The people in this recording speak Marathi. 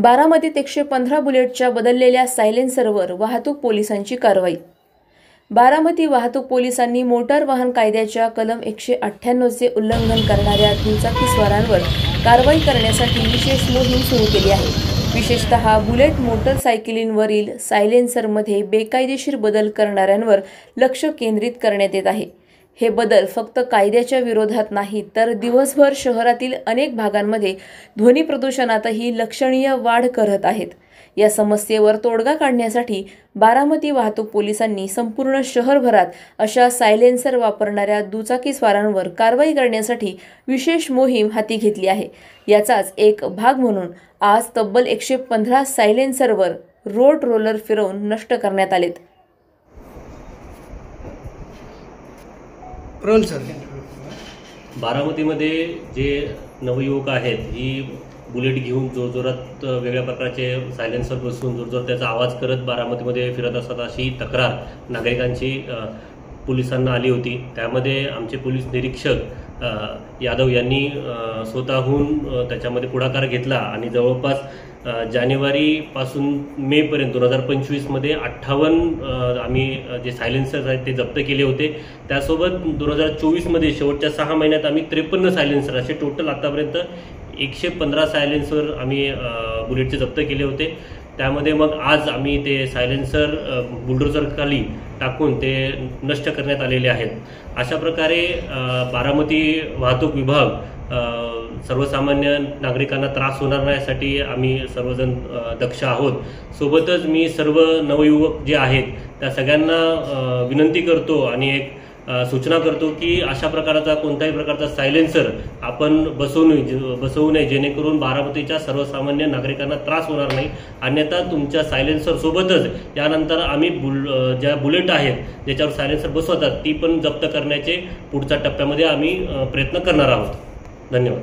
बारामतीत 115 बुलेटच्या बदललेल्या सायलेन्सरवर वाहतूक पोलिसांची कारवाई। बारामती वाहतूक पोलिसांनी मोटार वाहन कायद्याच्या कलम 198 चे उल्लंघन करणाऱ्या दुचाकीस्वारांवर कारवाई करण्यासाठी विशेष मोहीम सुरू केली आहे। विशेषतः बुलेट मोटरसायकलींवरील सायलेन्सरमध्ये बेकायदेशीर बदल करणाऱ्यांवर लक्ष केंद्रित करण्यात येत आहे। हे बदल फक्त कायद्याच्या विरोधात नाहीत तर दिवसभर शहरातील अनेक भागांमध्ये ध्वनी प्रदूषणातही लक्षणीय वाढ करत आहेत। या समस्येवर तोडगा काढण्यासाठी बारामती वाहतूक पोलिसांनी संपूर्ण शहरभरात अशा सायलेन्सर वापरणाऱ्या दुचाकीस्वारांवर कारवाई करण्यासाठी विशेष मोहीम हाती घेतली आहे। याचाच एक भाग म्हणून आज तब्बल 115 सायलेन्सरवर रोड रोलर फिरवून नष्ट करण्यात आलेत। बारामतीमध्ये जे नवयुवक आहेत ही बुलेट घेऊन जोरजोरात वेगळ्या प्रकारचे सायलेन्सर बसवून जोरजोरात त्याचा आवाज करत बारामतीमध्ये फिरत असतात अशी तक्रार नागरिकांची पोलिसांना आली होती। त्यामध्ये आमचे पोलीस निरीक्षक यादव यांनी स्वतःहून त्याच्यामध्ये पुढाकार घेतला आणि जवळपास जानेवारीपासून मेपर्यंत 2025 मध्ये 58 आम्ही जे सायलेन्सर आहेत ते जप्त केले होते। त्यासोबत 2024 मध्ये शेवटच्या 6 महिन्यात आम्ही 53 सायलेन्सर असे टोटल आतापर्यंत 115 सायलेन्सर आम्ही बुलेटचे जप्त केले होते। त्यामध्ये मग आज आम्ही ते सायलेन्सर बुलडोझर खाली टाकून ते नष्ट करण्यात आलेले आहेत। अशा प्रकारे बारामती वाहतूक विभाग सर्वसामान्य नागरिकांना त्रास होणार नाही यासाठी आम्ही सर्वजण दक्ष आहोत। सोबतच मी सर्व नवयुवक जे आहेत त्या सगळ्यांना विनंती करतो आणि एक सूचना करतो की अशा प्रकारचा कोणत्याही प्रकारचा सायलेन्सर आपण बसवू नये जेणेकरून बारामतीच्या सर्वसामान्य नागरिकांना त्रास होणार नाही। अन्यथा तुमच्या सायलेन्सर सोबतच यानंतर आम्ही ज्या बुलेट आहेत ज्याच्यावर सायलेन्सर बसवतात ती पण जप्त करण्याचे पुढच्या टप्प्यामध्ये आम्ही प्रयत्न करणार आहोत। धन्यवाद।